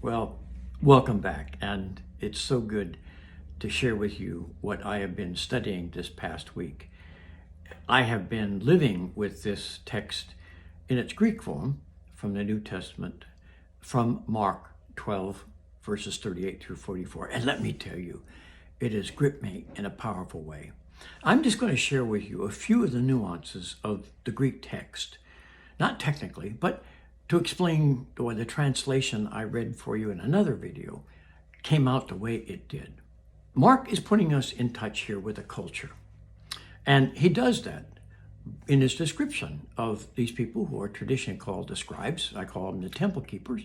Well, welcome back, and it's so good to share with you what I have been studying this past week. I have been living with this text in its Greek form from the New Testament, from Mark 12, verses 38 through 44. And let me tell you, it has gripped me in a powerful way. I'm just going to share with you a few of the nuances of the Greek text, not technically, but to explain why the translation I read for you in another video came out the way it did. Mark is putting us in touch here with a culture. And he does that in his description of these people who are traditionally called the scribes. I call them the temple keepers,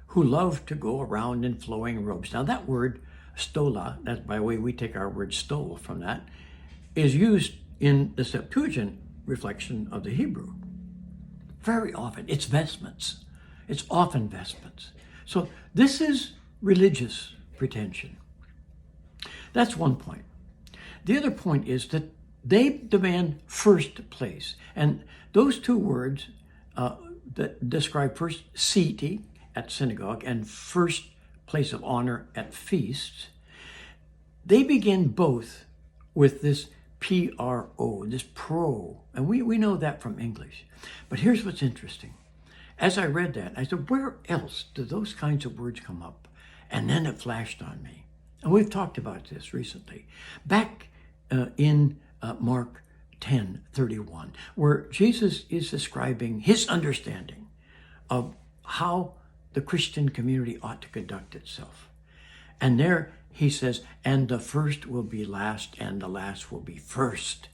who love to go around in flowing robes. Now that word, stola, that's by the way we take our word stole from that, is used in the Septuagint reflection of the Hebrew. Very often, it's vestments. It's often vestments. So this is religious pretension. That's one point. The other point is that they demand first place. And those two words that describe first seating at synagogue and first place of honor at feasts, they begin both with this P-R-O, this pro. And we know that from English. But here's what's interesting. As I read that, I said, where else do those kinds of words come up? And then it flashed on me. And we've talked about this recently. Back in Mark 10:31, where Jesus is describing his understanding of how the Christian community ought to conduct itself. And there he says, and the first will be last, and the last will be first.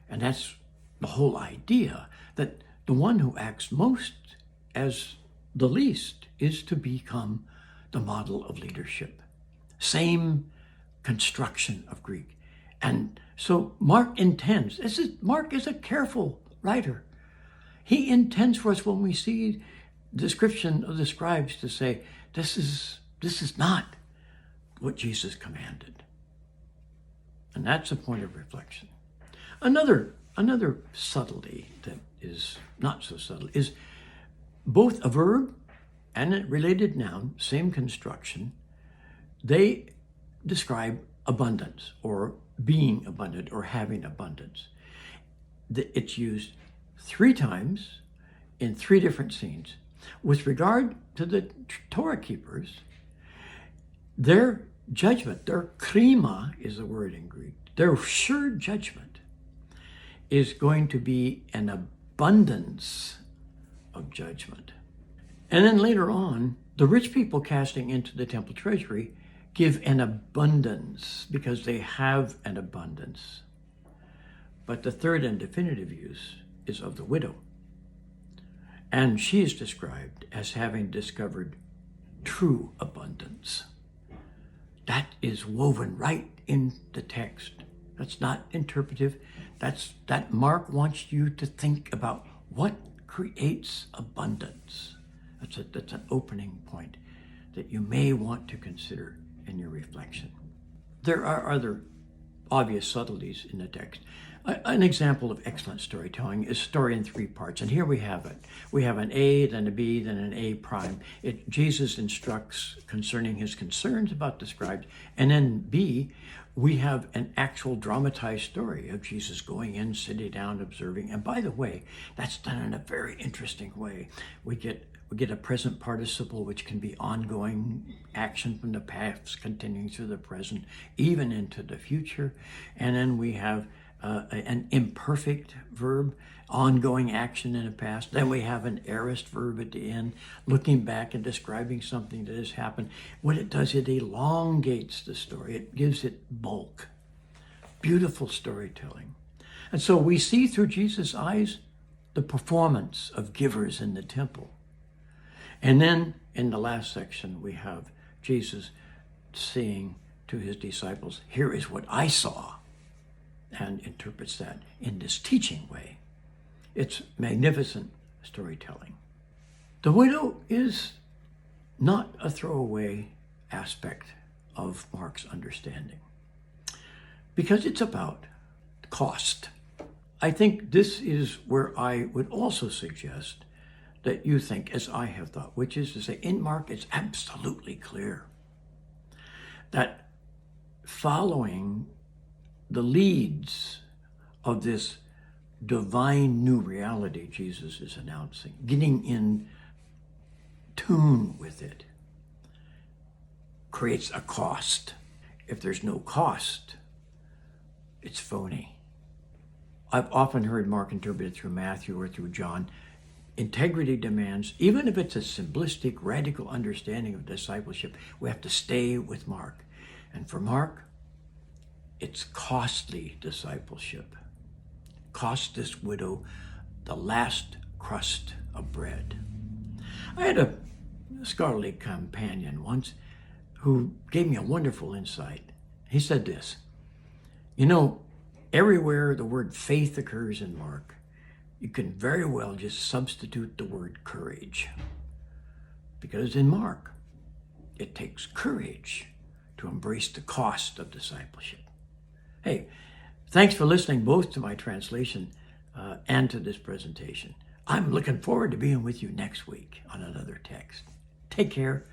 And that's the whole idea, that the one who acts most as the least is to become the model of leadership. Same construction of Greek. And so Mark intends, Mark is a careful writer. He intends for us, when we see the description of the scribes, to say, this is not what Jesus commanded. And that's a point of reflection. Another subtlety that is not so subtle is both a verb and a related noun, same construction. They describe abundance, or being abundant, or having abundance. It's used 3 times in 3 different scenes. With regard to the Torah keepers, their judgment, their krima is the word in Greek, their sure judgment is going to be an abundance of judgment. And then later on, the rich people casting into the temple treasury give an abundance because they have an abundance. But the third and definitive use is of the widow. And she is described as having discovered true abundance. That is woven right in the text. That's not interpretive. That Mark wants you to think about what creates abundance. That's an opening point that you may want to consider in your reflection. There are other obvious subtleties in the text. An example of excellent storytelling is story in 3 parts, and here we have it. We have an A, then a B, then an A prime. Jesus instructs concerning his concerns about the scribes, and then B, we have an actual dramatized story of Jesus going in, sitting down, observing. And by the way, that's done in a very interesting way. We get a present participle, which can be ongoing action from the past, continuing through the present, even into the future. And then we have an imperfect verb, ongoing action in the past. Then we have an aorist verb at the end, looking back and describing something that has happened. What it does, it elongates the story. It gives it bulk. Beautiful storytelling. And so we see through Jesus' eyes the performance of givers in the temple. And then in the last section, we have Jesus saying to his disciples, here is what I saw, and interprets that in this teaching way. It's magnificent storytelling. The widow is not a throwaway aspect of Mark's understanding, because it's about cost. I think this is where I would also suggest that you think as I have thought, which is to say, in Mark, it's absolutely clear that following the leads of this divine new reality Jesus is announcing, getting in tune with it, creates a cost. If there's no cost, it's phony. I've often heard Mark interpreted through Matthew or through John. Integrity demands, even if it's a simplistic, radical understanding of discipleship, we have to stay with Mark. And for Mark, it's costly discipleship. Cost this widow the last crust of bread. I had a scholarly companion once who gave me a wonderful insight. He said this, everywhere the word faith occurs in Mark, you can very well just substitute the word courage. Because in Mark, it takes courage to embrace the cost of discipleship. Hey, thanks for listening both to my translation and to this presentation. I'm looking forward to being with you next week on another text. Take care.